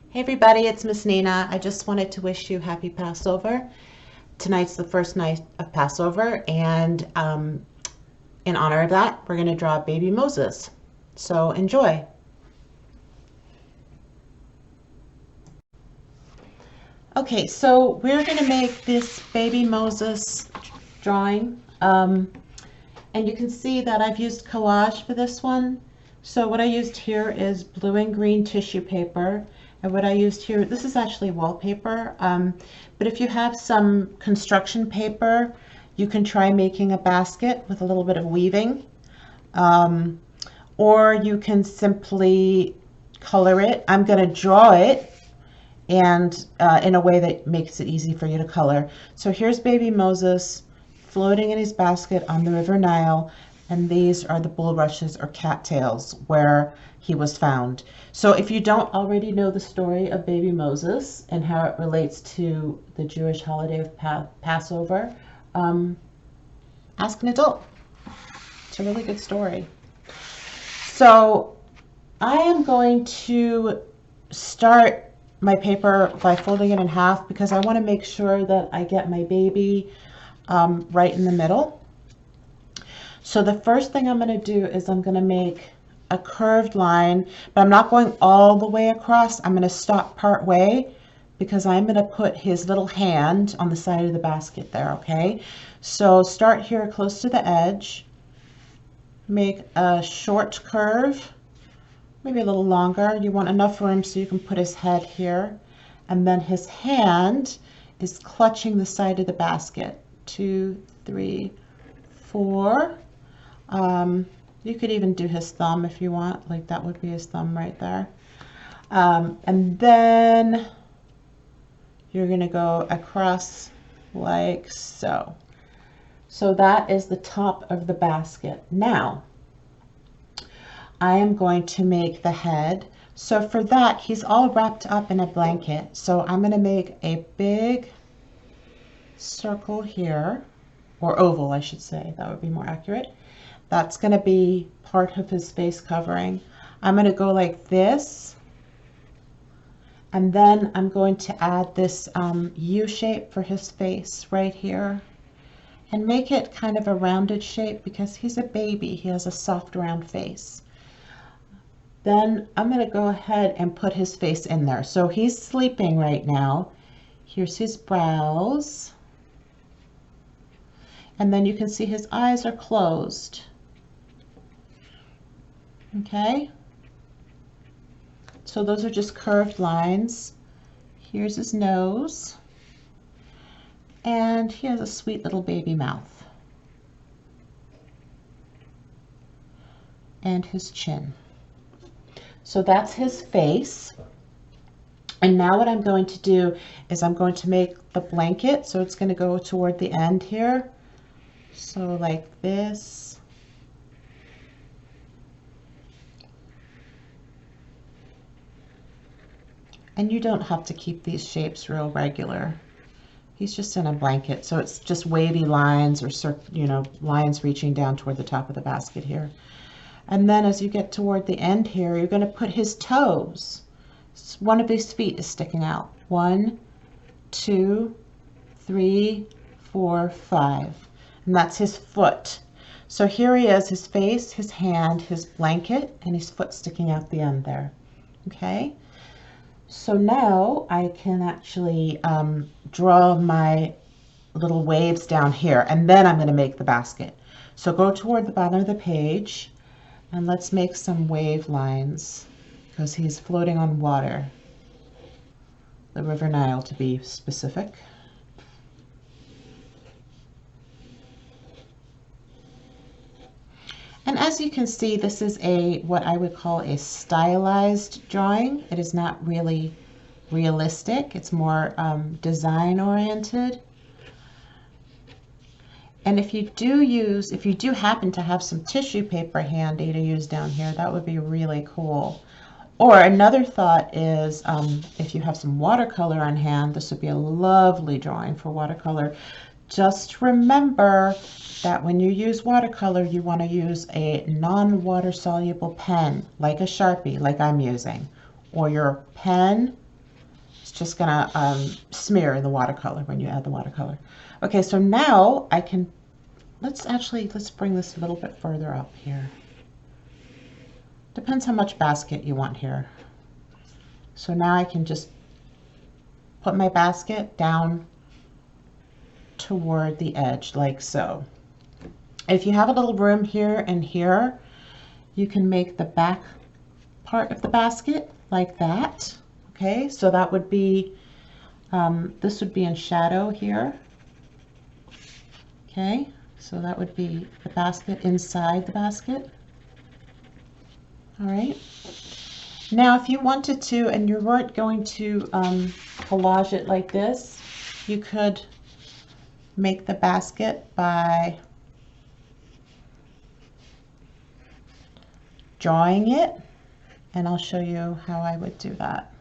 Hey everybody, it's Miss Nina. I just wanted to wish you happy Passover. Tonight's the first night of Passover, and in honor of that, we're going to draw baby Moses. So enjoy. Okay, so we're going to make this baby Moses drawing. And you can see that I've used collage for this one. So what I used here is blue and green tissue paper. And what I used here, this is actually wallpaper. But if you have some construction paper, you can try making a basket with a little bit of weaving. Or you can simply color it. I'm going to draw it and in a way that makes it easy for you to color. So here's baby Moses floating in his basket on the River Nile, and these are the bulrushes or cattails where he was found. So if you don't already know the story of baby Moses and how it relates to the Jewish holiday of Passover, ask an adult. It's a really good story. So I am going to start my paper by folding it in half because I want to make sure that I get my baby right in the middle. So the first thing I'm going to do is I'm going to make a curved line, but I'm not going all the way across. I'm going to stop part way because I'm going to put his little hand on the side of the basket there, okay? So start here close to the edge, make a short curve, maybe a little longer. You want enough room so you can put his head here, and then his hand is clutching the side of the basket. 2, 3, 4. You could even do his thumb if you want, like that would be his thumb right there. And then you're going to go across like so. So that is the top of the basket. Now, I am going to make the head. So for that, he's all wrapped up in a blanket. So I'm going to make a big circle here, or oval, I should say. That would be more accurate. That's going to be part of his face covering. I'm going to go like this, and then I'm going to add this U shape for his face right here, and make it kind of a rounded shape because he's a baby. He has a soft round face. Then I'm going to go ahead and put his face in there. So he's sleeping right now. Here's his brows. And then you can see his eyes are closed. Okay? So those are just curved lines. Here's his nose. And he has a sweet little baby mouth. And his chin. So that's his face. And now what I'm going to do is I'm going to make the blanket. So it's going to go toward the end here. So like this. And you don't have to keep these shapes real regular. He's just in a blanket. So it's just wavy lines or, lines reaching down toward the top of the basket here. And then as you get toward the end here, you're going to put his toes. One of his feet is sticking out. 1, 2, 3, 4, 5. And that's his foot. So here he is, his face, his hand, his blanket, and his foot sticking out the end there. Okay? So now I can actually draw my little waves down here, and then I'm going to make the basket. So go toward the bottom of the page, and let's make some wave lines because he's floating on water. The River Nile, to be specific. And as you can see, this is what I would call a stylized drawing. It is not really realistic. It's more design oriented. And if you do happen to have some tissue paper handy to use down here, that would be really cool. Or another thought is if you have some watercolor on hand, this would be a lovely drawing for watercolor. Just remember that when you use watercolor, you want to use a non-water soluble pen, like a Sharpie, like I'm using, or your pen It's just gonna smear the watercolor when you add the watercolor. Okay, so now I can, let's bring this a little bit further up here. Depends how much basket you want here. So now I can just put my basket down toward the edge like so. If you have a little room here and here, you can make the back part of the basket like that. Okay, so that would be, this would be in shadow here. Okay, so that would be the basket inside the basket. All right. Now, if you wanted to, and you weren't going to collage it like this, you could make the basket by drawing it, and I'll show you how I would do that.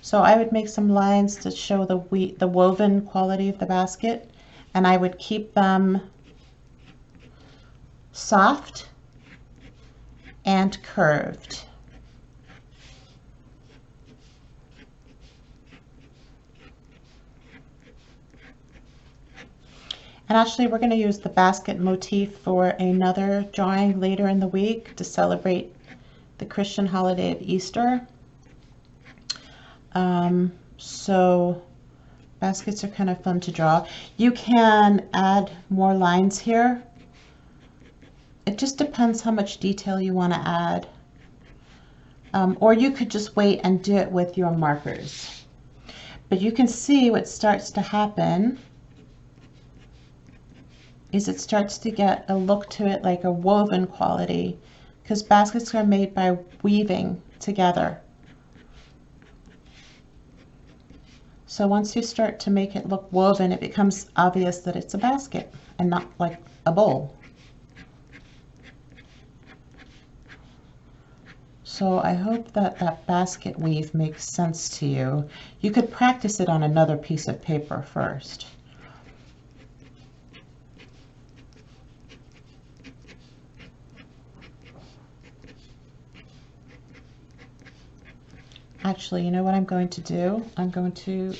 So I would make some lines to show the woven quality of the basket, and I would keep them soft and curved. And actually, we're going to use the basket motif for another drawing later in the week to celebrate the Christian holiday of Easter. So baskets are kind of fun to draw. You can add more lines here. It just depends how much detail you want to add. Or you could just wait and do it with your markers. But you can see what starts to happen is it starts to get a look to it like a woven quality, because baskets are made by weaving together. So once you start to make it look woven, it becomes obvious that it's a basket and not like a bowl. So I hope that that basket weave makes sense to you. You could practice it on another piece of paper first. Actually, you know what I'm going to do? I'm going to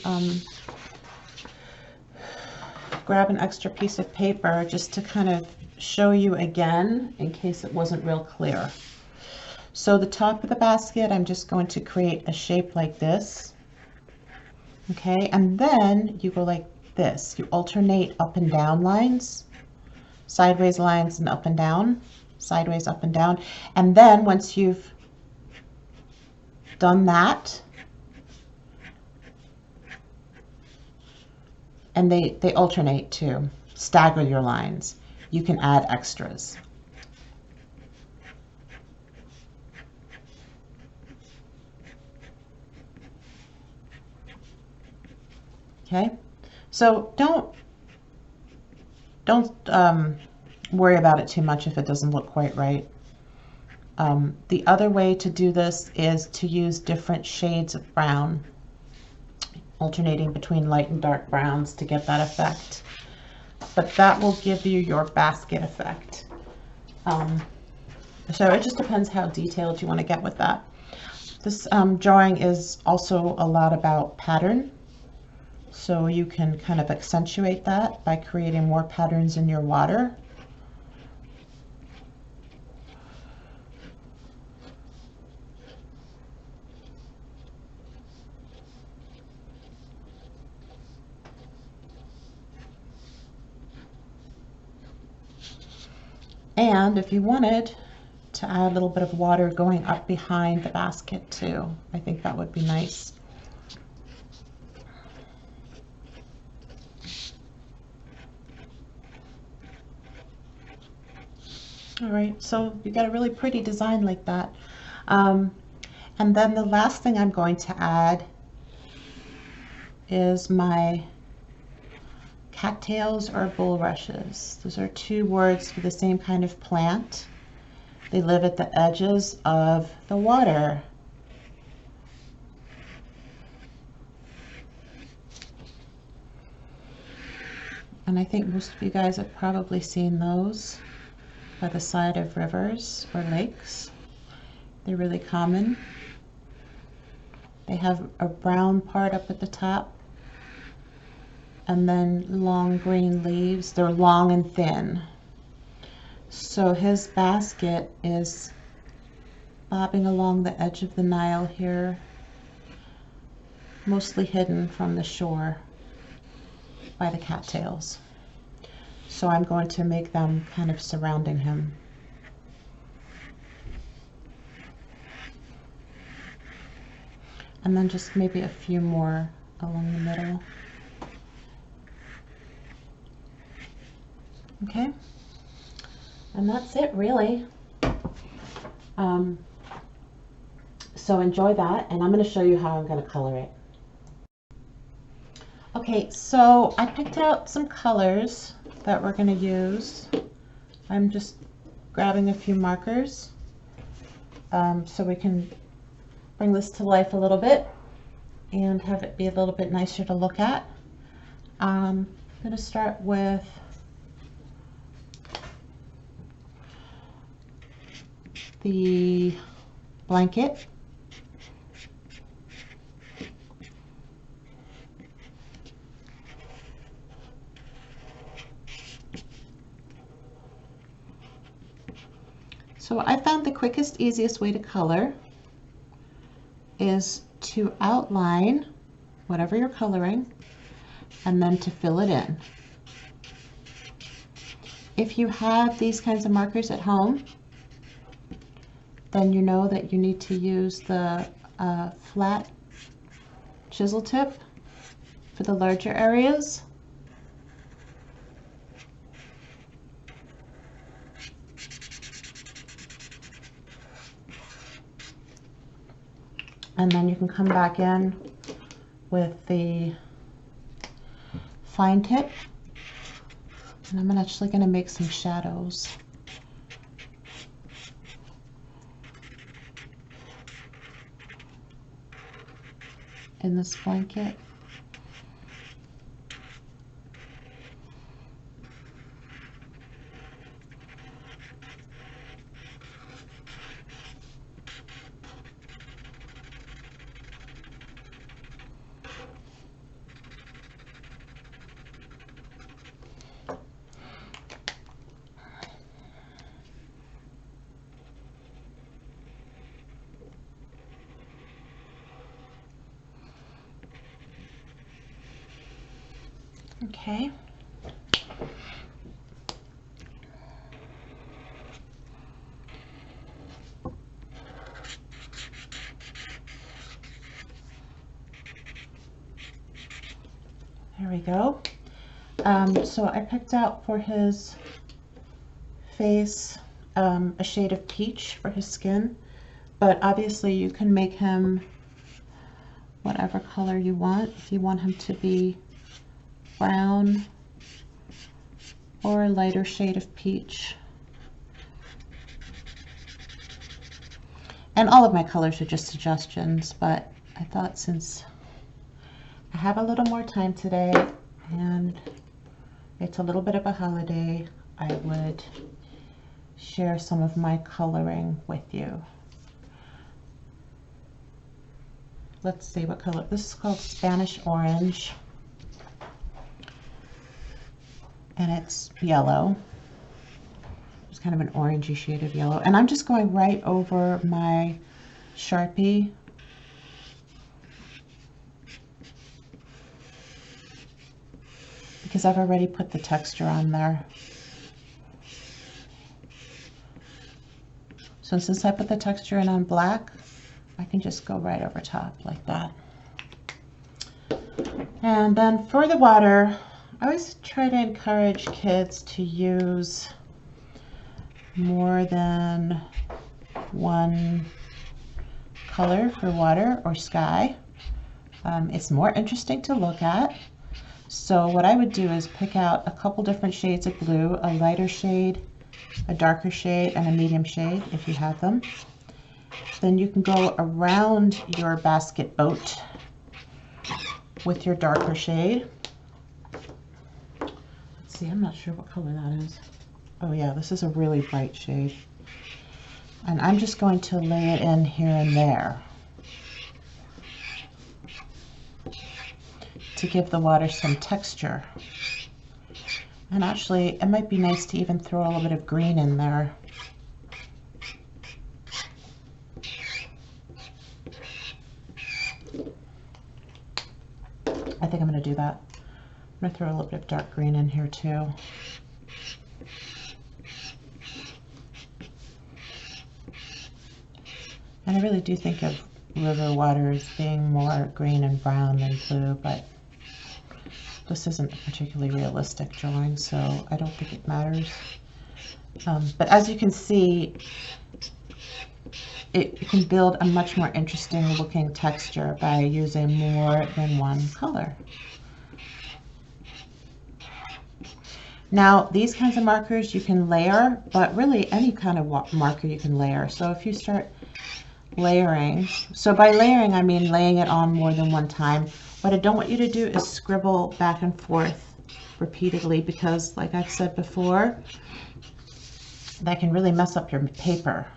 grab an extra piece of paper just to kind of show you again in case it wasn't real clear. So the top of the basket, I'm just going to create a shape like this. Okay, and then you go like this. You alternate up and down lines, sideways lines and up and down, sideways, up and down. And then once you've done that, and they alternate too, stagger your lines, you can add extras. Okay, so don't worry about it too much if it doesn't look quite right. The other way to do this is to use different shades of brown, alternating between light and dark browns to get that effect. But that will give you your basket effect. So it just depends how detailed you want to get with that. This drawing is also a lot about pattern. So you can kind of accentuate that by creating more patterns in your water. And if you wanted to add a little bit of water going up behind the basket too, I think that would be nice. All right, so you got a really pretty design like that. And then the last thing I'm going to add is my cattails or bulrushes. Those are two words for the same kind of plant. They live at the edges of the water. And I think most of you guys have probably seen those by the side of rivers or lakes. They're really common. They have a brown part up at the top and then long green leaves. They're long and thin. So his basket is bobbing along the edge of the Nile here, mostly hidden from the shore by the cattails. So I'm going to make them kind of surrounding him. And then just maybe a few more along the middle. Okay, and that's it really. So enjoy that, and I'm going to show you how I'm going to color it. Okay, so I picked out some colors that we're going to use. I'm just grabbing a few markers so we can bring this to life a little bit and have it be a little bit nicer to look at. I'm going to start with the blanket. So I found the quickest, easiest way to color is to outline whatever you're coloring and then to fill it in. If you have these kinds of markers at home, then you know that you need to use the flat chisel tip for the larger areas. And then you can come back in with the fine tip. And I'm actually going to make some shadows. In this blanket. Okay. There we go. So I picked out for his face a shade of peach for his skin, but obviously you can make him whatever color you want. If you want him to be brown or a lighter shade of peach. And all of my colors are just suggestions, but I thought since I have a little more time today and it's a little bit of a holiday, I would share some of my coloring with you. Let's see what color. This is called Spanish Orange. And it's yellow. It's kind of an orangey shade of yellow. And I'm just going right over my Sharpie. Because I've already put the texture on there. So since I put the texture in on black, I can just go right over top like that. And then for the water, I always try to encourage kids to use more than one color for water or sky. It's more interesting to look at. So what I would do is pick out a couple different shades of blue, a lighter shade, a darker shade, and a medium shade if you have them. Then you can go around your basket boat with your darker shade. See, I'm not sure what color that is. Oh yeah, this is a really bright shade. And I'm just going to lay it in here and there to give the water some texture. And actually, it might be nice to even throw a little bit of green in there. I think I'm going to do that. I'm going to throw a little bit of dark green in here too. And I really do think of river water as being more green and brown than blue, but this isn't a particularly realistic drawing, so I don't think it matters. But as you can see, it can build a much more interesting looking texture by using more than one color. Now, these kinds of markers you can layer, but really any kind of marker you can layer. So if you start layering, so by layering I mean laying it on more than one time. What I don't want you to do is scribble back and forth repeatedly, because like I've said before, that can really mess up your paper.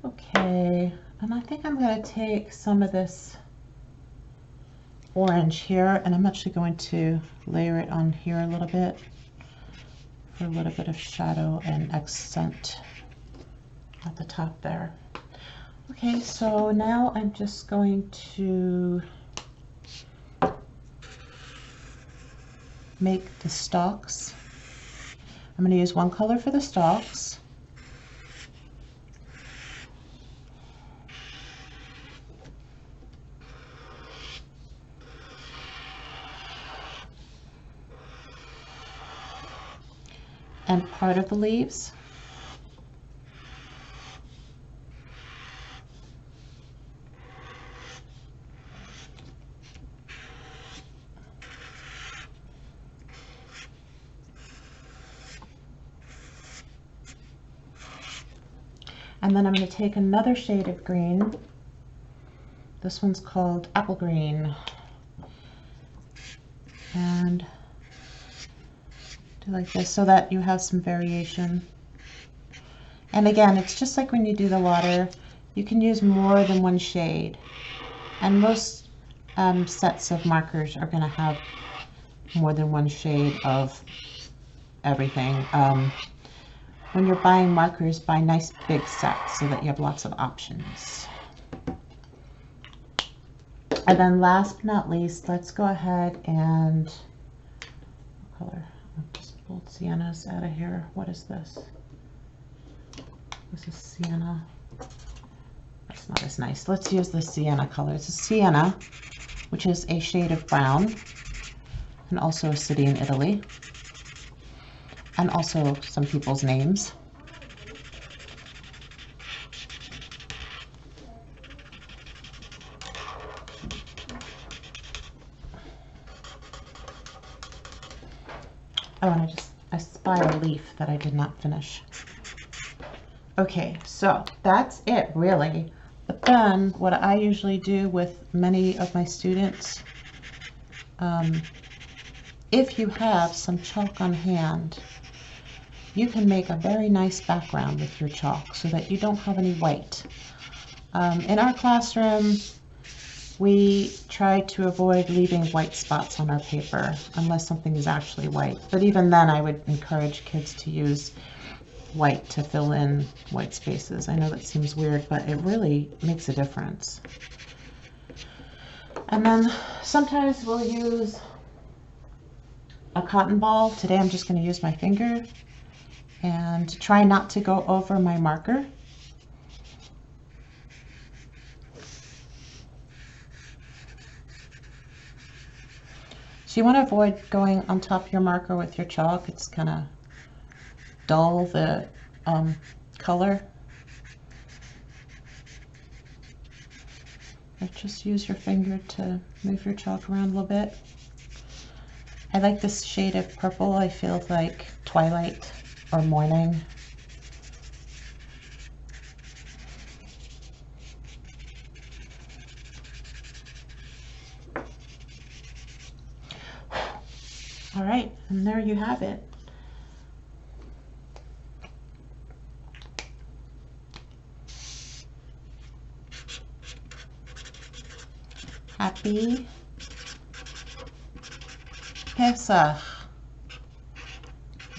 Okay, and I think I'm going to take some of this orange here, and I'm actually going to layer it on here a little bit for a little bit of shadow and accent at the top there. Okay, so now I'm just going to make the stalks. I'm going to use one color for the stalks. And part of the leaves. And then I'm going to take another shade of green. This one's called apple green. And do like this so that you have some variation. And again, it's just like when you do the water, you can use more than one shade. And most sets of markers are going to have more than one shade of everything. When you're buying markers, buy nice big sets so that you have lots of options. And then last but not least, let's go ahead and, what color? I'll just pull siennas out of here. What is this? This is sienna. That's not as nice. Let's use the sienna color. It's a sienna, which is a shade of brown, and also a city in Italy, and also some people's names. Oh, and I spy a leaf that I did not finish. Okay, so that's it really. But then what I usually do with many of my students, if you have some chalk on hand, you can make a very nice background with your chalk so that you don't have any white. In our classroom, we try to avoid leaving white spots on our paper unless something is actually white. But even then, I would encourage kids to use white to fill in white spaces. I know that seems weird, but it really makes a difference. And then sometimes we'll use a cotton ball. Today I'm just going to use my finger and try not to go over my marker. So you want to avoid going on top of your marker with your chalk. It's kind of dull the color. But just use your finger to move your chalk around a little bit. I like this shade of purple. I feel like twilight or morning. All right, and there you have it. Happy Pesach.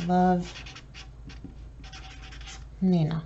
Love, Nina.